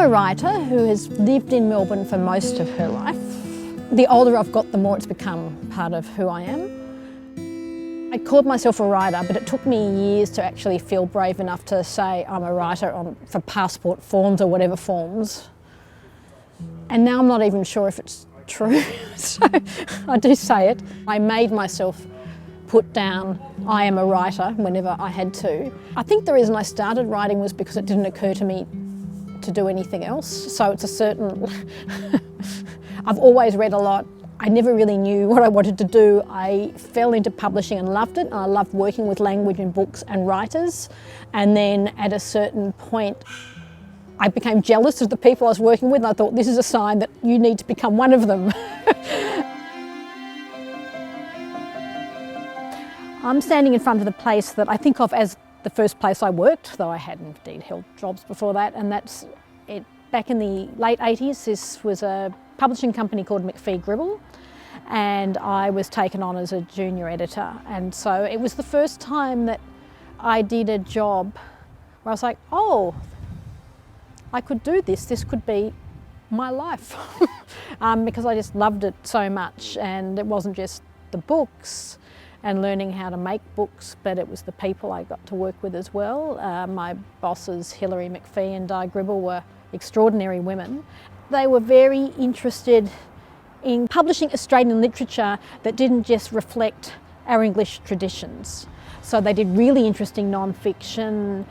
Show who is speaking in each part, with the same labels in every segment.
Speaker 1: a writer who has lived in Melbourne for most of her life. The older I've got, the more it's become part of who I am. I called myself a writer, but it took me years to actually feel brave enough to say I'm a writer for passport forms or whatever forms. And now I'm not even sure if it's true, so I do say it. I made myself put down I am a writer whenever I had to. I think the reason I started writing was because it didn't occur to me to do anything else. So it's a certain, I've always read a lot. I never really knew what I wanted to do. I fell into publishing and loved it, and I loved working with language and books and writers. And then at a certain point, I became jealous of the people I was working with, and I thought, this is a sign that you need to become one of them. I'm standing in front of the place that I think of as the first place I worked, though I had indeed held jobs before that, and that's it. Back in the late 80s, this was a publishing company called McPhee Gribble, and I was taken on as a junior editor. And so it was the first time that I did a job where I was like, oh, I could do this. This could be my life. Because I just loved it so much, and it wasn't just the books and learning how to make books, but it was the people I got to work with as well. My bosses, Hilary McPhee and Di Gribble, were extraordinary women. They were very interested in publishing Australian literature that didn't just reflect our English traditions. So they did really interesting non-fiction.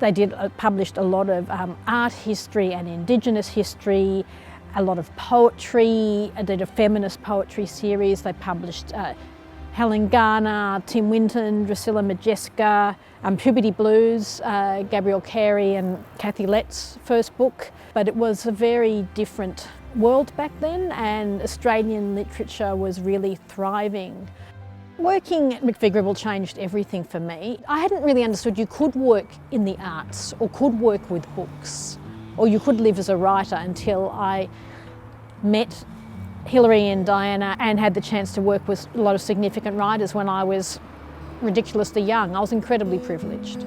Speaker 1: They published a lot of art history and Indigenous history, a lot of poetry. They did a feminist poetry series. They published Helen Garner, Tim Winton, Drusilla Majeska, Puberty Blues, Gabrielle Carey and Kathy Lett's first book. But it was a very different world back then, and Australian literature was really thriving. Working at McPhee Gribble changed everything for me. I hadn't really understood you could work in the arts or could work with books or you could live as a writer until I met Hilary and Diana and had the chance to work with a lot of significant writers when I was ridiculously young. I was incredibly privileged.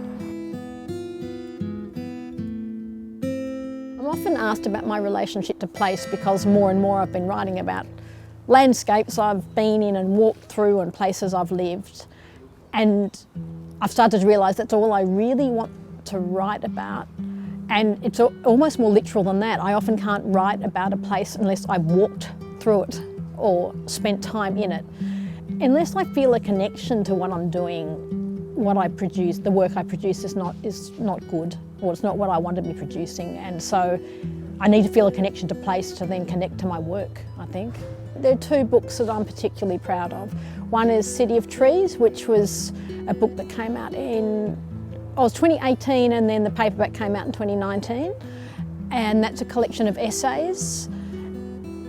Speaker 1: I'm often asked about my relationship to place because more and more I've been writing about landscapes I've been in and walked through and places I've lived. And I've started to realise that's all I really want to write about. And it's almost more literal than that. I often can't write about a place unless I've walked through it or spent time in it. Unless I feel a connection to what I'm doing, what I produce, the work I produce is not good, or it's not what I want to be producing. And so I need to feel a connection to place to then connect to my work, I think. There are two books that I'm particularly proud of. One is City of Trees, which was a book that came out in 2018, and then the paperback came out in 2019. And that's a collection of essays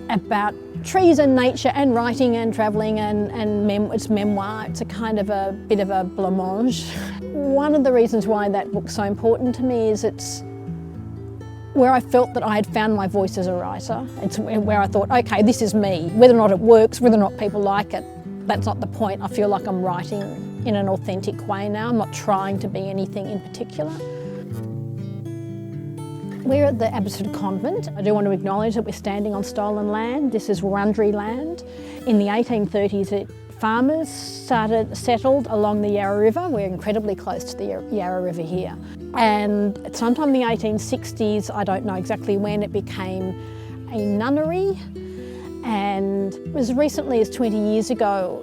Speaker 1: about trees and nature and writing and travelling and it's memoir. It's a kind of a bit of a blancmange. One of the reasons why that book's so important to me is it's where I felt that I had found my voice as a writer. It's where I thought, okay, this is me. Whether or not it works, whether or not people like it, that's not the point. I feel like I'm writing in an authentic way now. I'm not trying to be anything in particular. We're at the Abbotsford Convent. I do want to acknowledge that we're standing on stolen land. This is Wurundjeri land. In the 1830s, farmers settled along the Yarra River. We're incredibly close to the Yarra River here. And sometime in the 1860s, I don't know exactly when, it became a nunnery. And as recently as 20 years ago,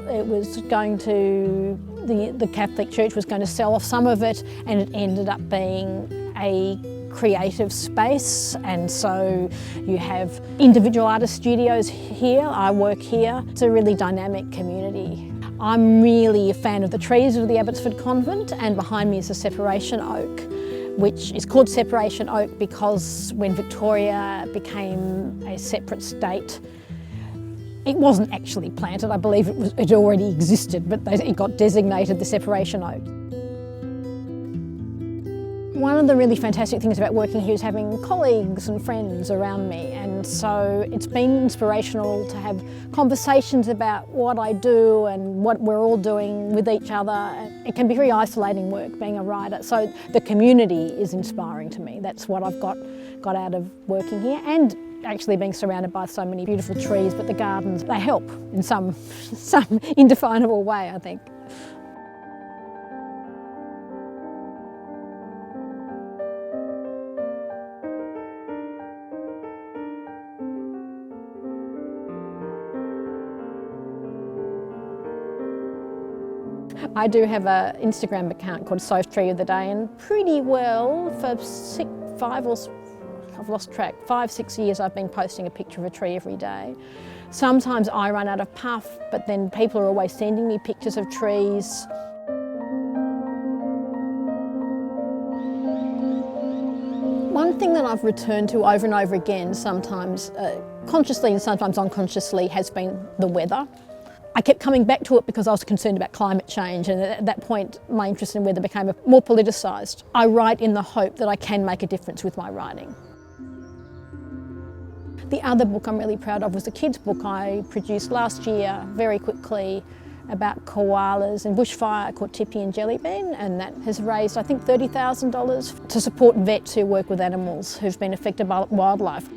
Speaker 1: it was going to, the Catholic Church was going to sell off some of it, and it ended up being a creative space. And so you have individual artist studios here, I work here. It's a really dynamic community. I'm really a fan of the trees of the Abbotsford Convent, and behind me is a separation oak, which is called separation oak because when Victoria became a separate state, it wasn't actually planted. I believe it already existed, but it got designated the separation oak. One of the really fantastic things about working here is having colleagues and friends around me, and so it's been inspirational to have conversations about what I do and what we're all doing with each other. It can be very isolating work being a writer, so the community is inspiring to me. That's what I've got out of working here, and actually being surrounded by so many beautiful trees, but the gardens, they help in some indefinable way, I think. I do have an Instagram account called Sophie Tree of the Day, and pretty well for 5, 6 years I've been posting a picture of a tree every day. Sometimes I run out of puff, but then people are always sending me pictures of trees. One thing that I've returned to over and over again, sometimes consciously and sometimes unconsciously, has been the weather. I kept coming back to it because I was concerned about climate change, and at that point my interest in weather became more politicised. I write in the hope that I can make a difference with my writing. The other book I'm really proud of was a kids' book I produced last year, very quickly, about koalas and bushfire, called Tippy and Jellybean, and that has raised, I think, $30,000 to support vets who work with animals who've been affected by wildlife.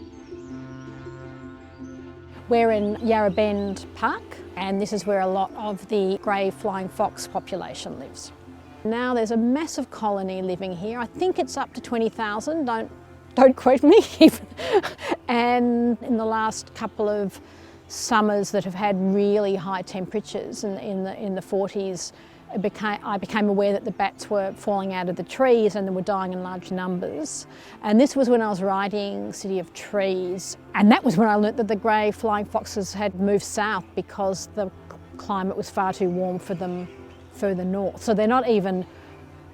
Speaker 1: We're in Yarra Park, and this is where a lot of the grey flying fox population lives. Now there's a massive colony living here. I think it's up to 20,000, don't quote me. And in the last couple of summers that have had really high temperatures in the 40s, I became aware that the bats were falling out of the trees and they were dying in large numbers. And this was when I was writing City of Trees. And that was when I learnt that the grey flying foxes had moved south because the climate was far too warm for them further north. So they're not even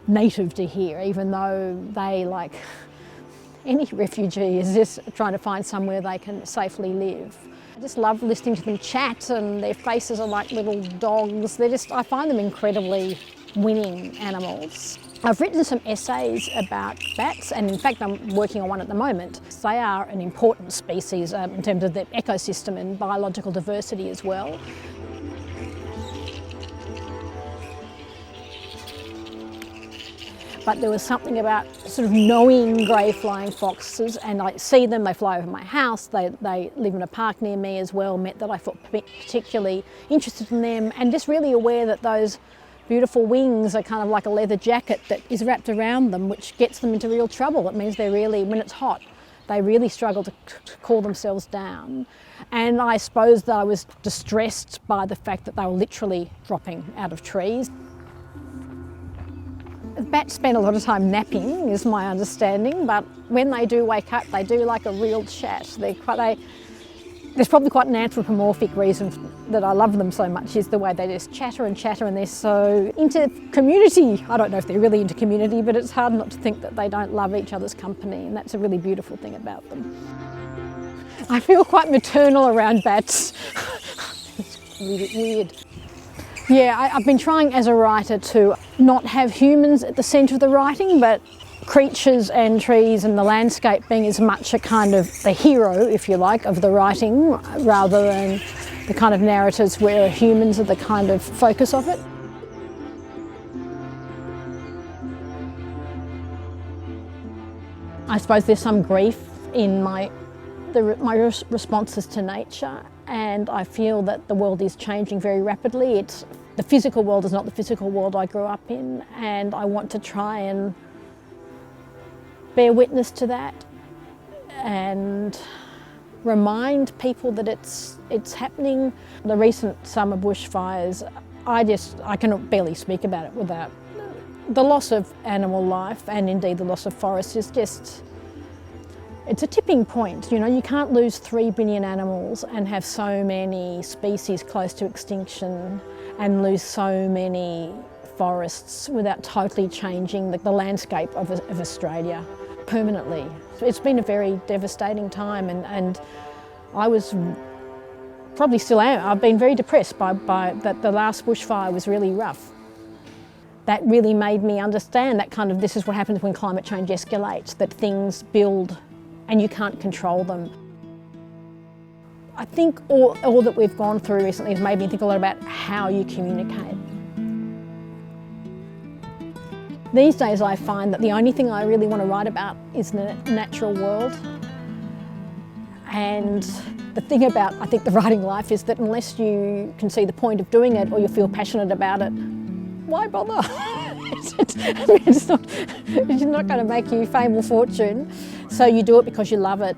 Speaker 1: native to here, even though they, like any refugee, is just trying to find somewhere they can safely live. I just love listening to them chat, and their faces are like little dogs. I find them incredibly winning animals. I've written some essays about bats, and in fact I'm working on one at the moment. They are an important species in terms of their ecosystem and biological diversity as well. But there was something about sort of knowing grey flying foxes, and I see them, they fly over my house, they live in a park near me as well, meant that I felt particularly interested in them, and just really aware that those beautiful wings are kind of like a leather jacket that is wrapped around them, which gets them into real trouble. It means they're really, when it's hot, they really struggle to cool themselves down. And I suppose that I was distressed by the fact that they were literally dropping out of trees. Bats spend a lot of time napping, is my understanding, but when they do wake up, they do like a real chat. There's probably quite an anthropomorphic reason that I love them so much, is the way they just chatter and chatter, and they're so into community. I don't know if they're really into community, but it's hard not to think that they don't love each other's company, and that's a really beautiful thing about them. I feel quite maternal around bats. It's really weird. Yeah, I've been trying as a writer to not have humans at the centre of the writing, but creatures and trees and the landscape being as much a kind of the hero, if you like, of the writing, rather than the kind of narratives where humans are the kind of focus of it. I suppose there's some grief in my responses to nature, and I feel that the world is changing very rapidly. The physical world is not the physical world I grew up in, and I want to try and bear witness to that and remind people that it's happening. The recent summer bushfires, I can barely speak about it without the loss of animal life, and indeed the loss of forests is just, it's a tipping point. You know, you can't lose 3 billion animals and have so many species close to extinction and lose so many forests without totally changing the landscape of Australia permanently. It's been a very devastating time, and I was, probably still am, I've been very depressed by that. The last bushfire was really rough. that really made me understand that kind of, this is what happens when climate change escalates, that things build and you can't control them. I think all that we've gone through recently has made me think a lot about how you communicate. These days I find that the only thing I really want to write about is the natural world. And the thing about, I think, the writing life is that unless you can see the point of doing it or you feel passionate about it, why bother? It's not going to make you fame or fortune. So you do it because you love it.